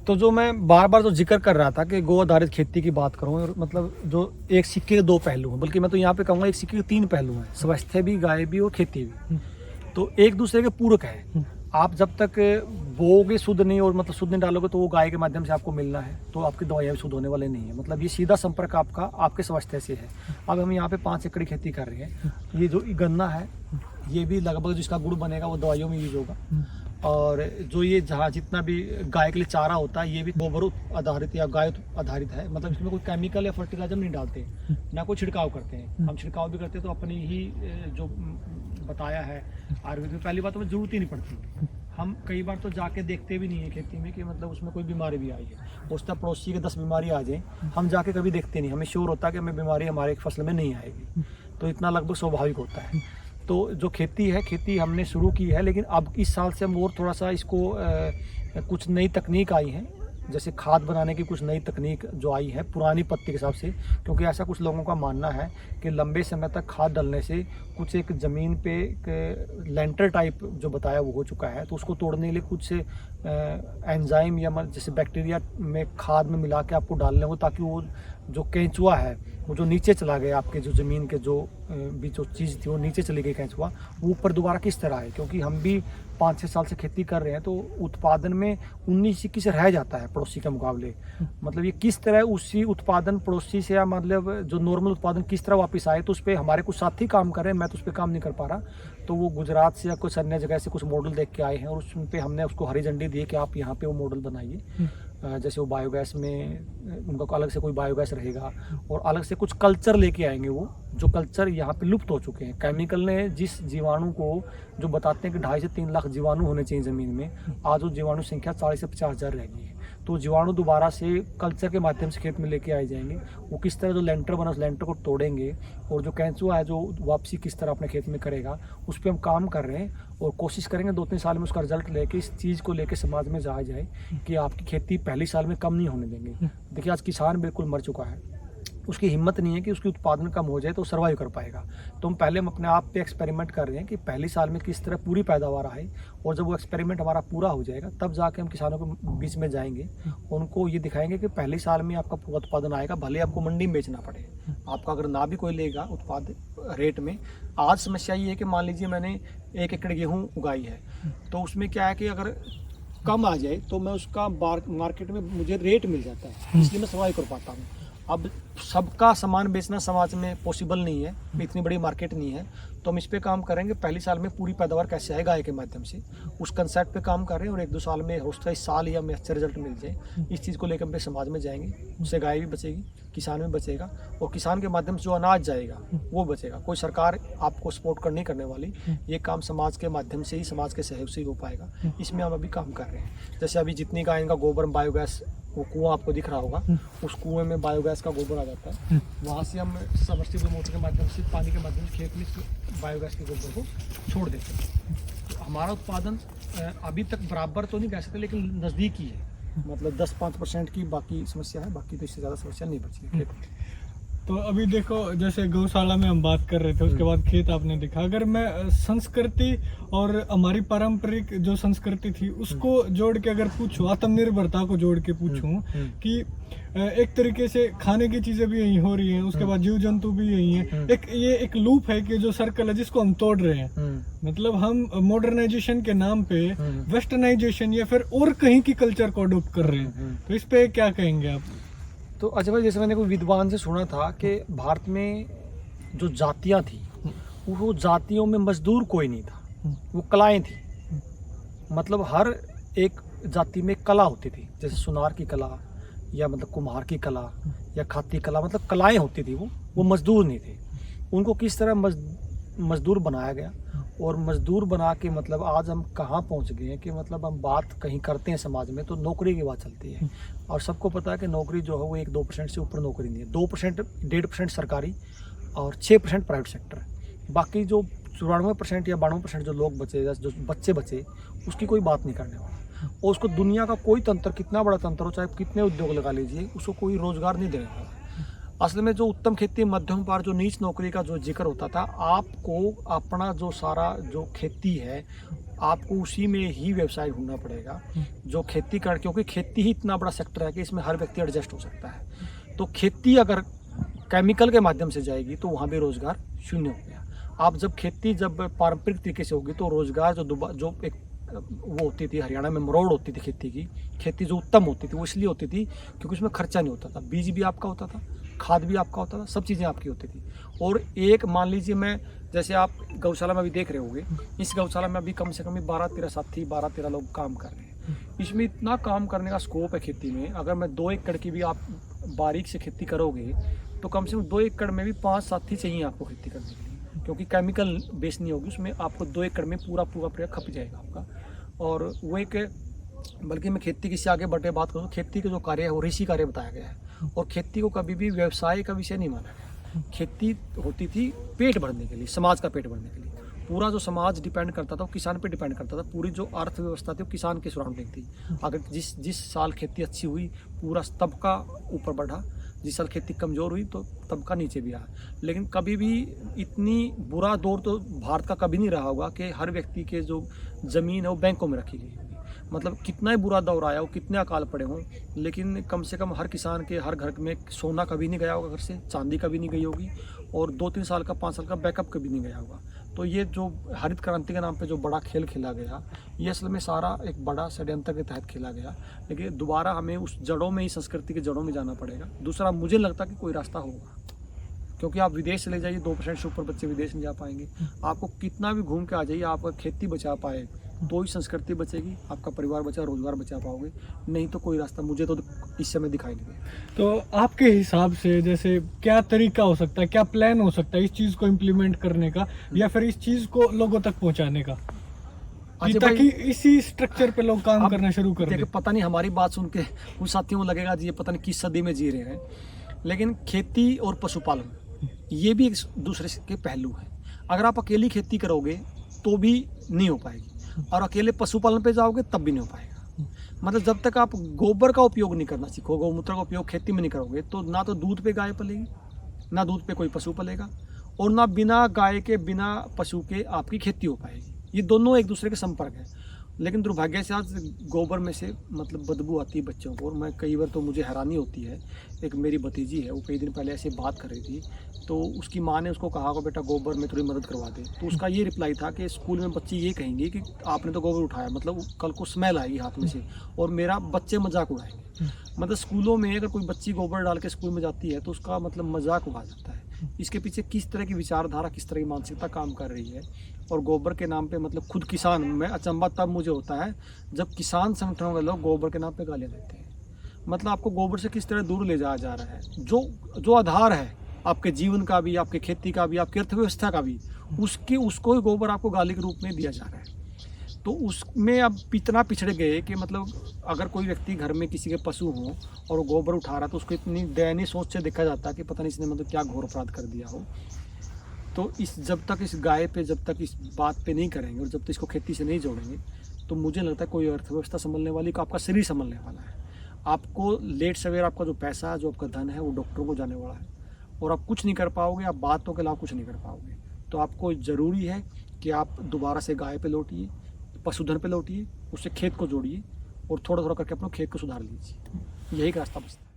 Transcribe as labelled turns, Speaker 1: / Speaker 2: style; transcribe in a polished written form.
Speaker 1: तो जो मैं बार बार जो जिक्र कर रहा था कि गो आधारित खेती की बात करूं, और मतलब जो एक सिक्के के दो पहलू हैं, बल्कि मैं तो यहाँ पे कहूँगा एक सिक्के के तीन पहलू हैं, स्वास्थ्य भी, गाय भी और खेती भी। तो एक दूसरे के पूरक है। आप जब तक बोओगे शुद्ध नहीं, और मतलब शुद्ध नहीं डालोगे, तो वो गाय के माध्यम से आपको मिलना है, तो आपकी दवाइयाँ भी शुद्ध होने वाले नहीं है। मतलब ये सीधा संपर्क आपका आपके स्वास्थ्य से है। अब हम यहाँ पे 5 एकड़ खेती कर रहे हैं। ये जो गन्ना है, ये भी लगभग जिसका गुड़ बनेगा वो दवाइयों में यूज होगा। और जो ये जहाँ जितना भी गाय के लिए चारा होता है, ये भी गोबर आधारित या गाय आधारित है। मतलब इसमें कोई केमिकल या फर्टिलाइजर नहीं डालते, ना कोई छिड़काव करते हैं। हम छिड़काव भी करते हैं तो अपनी ही जो बताया है आयुर्वेद में, पहली बात तो हमें जरूरत ही नहीं पड़ती। हम कई बार तो जाके देखते भी नहीं है खेती में कि मतलब उसमें कोई बीमारी भी आई है। उसका पड़ोसी के 10 बीमारी आ जाए, हम जाके कभी देखते नहीं। हमें श्योर होता है कि हमें बीमारी हमारे फसल में नहीं आएगी। तो इतना लगभग स्वाभाविक होता है। तो जो खेती है, खेती हमने शुरू की है, लेकिन अब इस साल से हम और थोड़ा सा इसको कुछ नई तकनीक आई है, जैसे खाद बनाने की कुछ नई तकनीक जो आई है पुरानी पत्ती के हिसाब से। क्योंकि ऐसा कुछ लोगों का मानना है कि लंबे समय तक खाद डालने से कुछ एक ज़मीन पे लेंटर टाइप जो बताया वो हो चुका है, तो उसको तोड़ने के लिए कुछ एंजाइम या जैसे बैक्टीरिया में खाद में मिला के आपको डालने हो, ताकि वो जो केंचुआ है वो जो नीचे चला गया, आपके जो ज़मीन के जो भी जो चीज़ थी वो नीचे चली गई केंचुआ, वो ऊपर दोबारा किस तरह है। क्योंकि हम भी 5-6 साल से खेती कर रहे हैं, तो उत्पादन में 19-21 रह जाता है पड़ोसी के मुकाबले। मतलब ये किस तरह उसी उत्पादन पड़ोसी से, या मतलब जो नॉर्मल उत्पादन किस तरह वापस आए, तो उस पर हमारे कुछ साथी काम कर रहे हैं, मैं तो उस पर काम नहीं कर पा रहा। तो वो गुजरात से या कुछ अन्य जगह से कुछ मॉडल देख के आए हैं, और उस पर हमने उसको हरी झंडी दी कि आप यहाँ पे वो मॉडल बनाइए। जैसे वो बायोगैस में उनका अलग से कोई बायोगैस रहेगा, और अलग से कुछ कल्चर लेके आएंगे, वो जो कल्चर यहाँ पे लुप्त हो चुके हैं। केमिकल ने जिस जीवाणु को जो बताते हैं कि 2.5 से 3 लाख जीवाणु होने चाहिए ज़मीन में, आज वो जीवाणु संख्या 40 से 50 हज़ार रह गई है। तो जीवाणु दोबारा से कल्चर के माध्यम से खेत में लेके आए जाएंगे। वो किस तरह जो लेंटर बना उस लेंटर को तोड़ेंगे, और जो केंचुआ है जो वापसी किस तरह अपने खेत में करेगा, उस पर हम काम कर रहे हैं। और कोशिश करेंगे 2-3 साल में उसका रिजल्ट लेके इस चीज़ को लेके समाज में जाया जाए कि आपकी खेती पहली साल में कम नहीं होने देंगे। देखिए आज किसान बिल्कुल मर चुका है, उसकी हिम्मत नहीं है कि उसकी उत्पादन कम हो जाए तो सर्वाइव कर पाएगा। तो हम पहले हम अपने आप पे एक्सपेरिमेंट कर रहे हैं कि पहली साल में किस तरह पूरी पैदावार आए, और जब वो एक्सपेरिमेंट हमारा पूरा हो जाएगा तब जाके हम किसानों के बीच में जाएंगे, उनको ये दिखाएंगे कि पहले साल में आपका पूरा उत्पादन आएगा, भले आपको मंडी में बेचना पड़े। आपका अगर ना भी कोई लेगा उत्पाद रेट में। आज समस्या ये है कि मान लीजिए मैंने 1 एकड़ गेहूँ उगाई है, तो उसमें क्या है कि अगर कम आ जाए तो मैं उसका मार्केट में मुझे रेट मिल जाता है, इसलिए मैं सर्वाइव कर पाता हूँ। अब सबका सामान बेचना समाज में पॉसिबल नहीं है, इतनी बड़ी मार्केट नहीं है। तो हम इस पे काम करेंगे, पहली साल में पूरी पैदावार कैसे आए गाय के माध्यम से, उस कंसेप्ट पे काम कर रहे हैं। और 1-2 साल में हो सकता है इस साल ही हमें अच्छे रिजल्ट मिल जाए। इस चीज़ को लेकर हम समाज में जाएंगे, उससे गाय भी बचेगी, किसान भी बचेगा, और किसान के माध्यम से जो अनाज जाएगा वो बचेगा। कोई सरकार आपको सपोर्ट नहीं करने वाली, ये काम समाज के माध्यम से ही, समाज के सहयोग से ही हो पाएगा। इसमें हम अभी काम कर रहे हैं। जैसे अभी जितनी गाय का गोबर बायोगैस, वो कुआं आपको दिख रहा होगा, उस कुएं में बायोगैस का गोबर आ जाता है, वहाँ से हम सबमर्सिबल मोटर के माध्यम से पानी के माध्यम से खेत में बायोगैस के गोबर को छोड़ देते हैं। तो हमारा उत्पादन अभी तक बराबर तो नहीं कह सकते, लेकिन नज़दीक ही है। मतलब 10-5% की बाकी समस्या है, बाकी तो इससे ज़्यादा समस्या नहीं बची है खेत में।
Speaker 2: तो अभी देखो, जैसे गौशाला में हम बात कर रहे थे, उसके बाद खेत आपने देखा। अगर मैं संस्कृति और हमारी पारंपरिक जो संस्कृति थी उसको जोड़ के अगर पूछूं, आत्मनिर्भरता को जोड़ के पूछूं कि एक तरीके से खाने की चीजें भी यही हो रही हैं, उसके बाद जीव जंतु भी यही हैं, एक लूप है कि जो सर्कल है जिसको हम तोड़ रहे हैं। मतलब हम मॉडर्नाइजेशन के नाम पे वेस्टर्नाइजेशन या फिर और कहीं की कल्चर को अडॉप्ट कर रहे हैं। तो इस पे क्या कहेंगे आप?
Speaker 1: तो अच्छा भाई, जैसे मैंने कोई विद्वान से सुना था कि भारत में जो जातियां थी, वो जातियों में मजदूर कोई नहीं था, वो कलाएं थी। मतलब हर एक जाति में कला होती थी, जैसे सुनार की कला, या मतलब कुम्हार की कला, या खाती कला, मतलब कलाएं होती थी। वो मजदूर नहीं थे। उनको किस तरह मजदूर बनाया गया, और मजदूर बना के मतलब आज हम कहाँ पहुँच गए हैं कि मतलब हम बात कहीं करते हैं समाज में तो नौकरी की बात चलती है। और सबको पता है कि नौकरी जो है वो 1-2% से ऊपर नौकरी नहीं है। 2%, 1.5% सरकारी और 6% प्राइवेट सेक्टर। बाकी जो 94% या 92% जो लोग बचे, जो बच्चे बचे, उसकी कोई बात नहीं करने वाला। और उसको दुनिया का कोई तंत्र, कितना बड़ा तंत्र हो, चाहे कितने उद्योग लगा लीजिए, उसको कोई रोजगार नहीं देने वाला। असल में जो उत्तम खेती, मध्यम पार, जो नीच नौकरी का जो जिक्र होता था, आपको अपना जो सारा जो खेती है, आपको उसी में ही व्यवसाय ढूंढना पड़ेगा जो खेती कर, क्योंकि खेती ही इतना बड़ा सेक्टर है कि इसमें हर व्यक्ति एडजस्ट हो सकता है। तो खेती अगर केमिकल के माध्यम से जाएगी तो वहाँ भी रोजगार शून्य हो गया। आप जब खेती जब पारंपरिक तरीके से होगी तो रोजगार जो एक वो होती थी, हरियाणा में मरोड़ होती थी खेती की, खेती जो उत्तम होती थी वो इसलिए होती थी क्योंकि उसमें खर्चा नहीं होता था, बीज भी आपका होता था, खाद भी आपका होता था, सब चीज़ें आपकी होती थी। और एक मान लीजिए मैं जैसे आप गौशाला में अभी देख रहे होंगे, इस गौशाला में अभी कम से कम 12-13 साथी 12-13 लोग काम कर रहे हैं। इसमें इतना काम करने का स्कोप है खेती में। अगर मैं 2 एकड़ की भी आप बारीक से खेती करोगे तो कम से कम 2 एकड़ में भी 5 साथी चाहिए आपको खेती करने के लिए, क्योंकि केमिकल बेस नहीं होगी उसमें, आपको 2 एकड़ में पूरा खप जाएगा आपका। और वो एक, बल्कि मैं खेती की से आगे बढ़े बात करूँ, खेती का जो कार्य है वो ऋषि कार्य बताया गया है। और खेती को कभी भी व्यवसाय का विषय नहीं माना गया। खेती होती थी पेट भरने के लिए, समाज का पेट भरने के लिए। पूरा जो समाज डिपेंड करता था वो किसान पे डिपेंड करता था। पूरी जो अर्थव्यवस्था थी वो किसान के सराउंडिंग थी। अगर जिस साल खेती अच्छी हुई पूरा तबका ऊपर बढ़ा, जिस साल खेती कमज़ोर हुई तो तबका नीचे भी आया। लेकिन कभी भी इतनी बुरा दौर तो भारत का कभी नहीं रहा होगा कि हर व्यक्ति के जो ज़मीन है वो बैंकों में रखी गई। मतलब कितना ही बुरा दौर आया हो, कितने अकाल पड़े हों, लेकिन कम से कम हर किसान के हर घर में सोना कभी नहीं गया होगा घर से, चांदी कभी नहीं गई होगी, और 2-3 साल का 5 साल का बैकअप कभी नहीं गया होगा। तो ये जो हरित क्रांति के नाम पे जो बड़ा खेल खेला गया, ये असल में सारा एक बड़ा षड्यंत्र के तहत खेला गया। लेकिन दोबारा हमें उस जड़ों में ही, संस्कृति के जड़ों में जाना पड़ेगा। दूसरा, मुझे लगता कि कोई रास्ता होगा, क्योंकि आप विदेश चले जाइए 2% से ऊपर बच्चे विदेश नहीं जा पाएंगे। आपको कितना भी घूम के आ जाइए, आपका खेती बचा पाए तो ही संस्कृति बचेगी, आपका परिवार बचा, रोजगार बचा पाओगे, नहीं तो कोई रास्ता मुझे तो इस समय दिखाई नहीं देगा।
Speaker 2: तो आपके हिसाब से जैसे क्या तरीका हो सकता है, क्या प्लान हो सकता है इस चीज को इम्प्लीमेंट करने का, या फिर इस चीज को लोगों तक पहुंचाने का, ताकि इसी स्ट्रक्चर पे लोग काम करना शुरू कर दें?
Speaker 1: पता नहीं हमारी बात सुन के उन साथियों को लगेगा जी ये पता नहीं किस सदी में जी रहे हैं, लेकिन खेती और पशुपालन ये भी एक दूसरे के पहलू हैं। अगर आप अकेली खेती करोगे तो भी नहीं हो पाएगी, और अकेले पशुपालन पे जाओगे तब भी नहीं हो पाएगा। मतलब जब तक आप गोबर का उपयोग नहीं करना सीखोगे, गौमूत्र का उपयोग खेती में नहीं करोगे, तो ना तो दूध पे गाय पलेगी, ना दूध पे कोई पशु पलेगा, और ना बिना गाय के बिना पशु के आपकी खेती हो पाएगी। ये दोनों एक दूसरे के संपर्क है। लेकिन दुर्भाग्य से आज गोबर में से मतलब बदबू आती है बच्चों को, और मैं कई बार तो मुझे हैरानी होती है। एक मेरी भतीजी है, वो कई दिन पहले ऐसे बात कर रही थी, तो उसकी माँ ने उसको कहा बेटा गोबर में थोड़ी मदद करवा दे। तो उसका ये रिप्लाई था कि स्कूल में बच्चे ये कहेंगे कि आपने तो गोबर उठाया, मतलब कल को स्मेल आएगी हाथ में से, और मेरा बच्चे मजाक उड़ाएंगे। मतलब स्कूलों में अगर कोई बच्ची गोबर डाल के स्कूल में जाती है तो उसका मतलब मजाक उड़ा जाता है। इसके पीछे किस तरह की विचारधारा, किस तरह की मानसिकता काम कर रही है। और गोबर के नाम पे मतलब खुद किसान, में अचंभा तब मुझे होता है जब किसान संगठनों के लोग गोबर के नाम पे गालियाँ देते हैं। मतलब आपको गोबर से किस तरह दूर ले जाया जा रहा है, जो आधार है आपके जीवन का भी, आपके खेती का भी, आपकी अर्थव्यवस्था का भी, उसको ही गोबर आपको गाली के रूप में दिया जा रहा है। तो उसमें अब इतना पिछड़ गए कि मतलब अगर कोई व्यक्ति घर में किसी के पशु हो और वो गोबर उठा रहा है तो उसको इतनी दयनीय सोच से देखा जाता है कि पता नहीं इसने मतलब क्या घोर अपराध कर दिया हो। तो जब तक इस गाय पे, जब तक इस बात पे नहीं करेंगे और जब तक इसको खेती से नहीं जोड़ेंगे, तो मुझे लगता है कोई अर्थव्यवस्था संभलने वाली, आपका शरीर संभलने वाला है। आपको लेट सवेर आपका जो पैसा है, जो आपका धन है, वो डॉक्टरों को जाने वाला है, और आप कुछ नहीं कर पाओगे, आप बातों के अलावा कुछ नहीं कर पाओगे। तो आपको ज़रूरी है कि आप दोबारा से गाय पे लौटिए, पशुधन पे लौटिए, उससे खेत को जोड़िए, और थोड़ा थोड़ा करके अपने खेत को सुधार लीजिए। यही का रास्ता बचता है।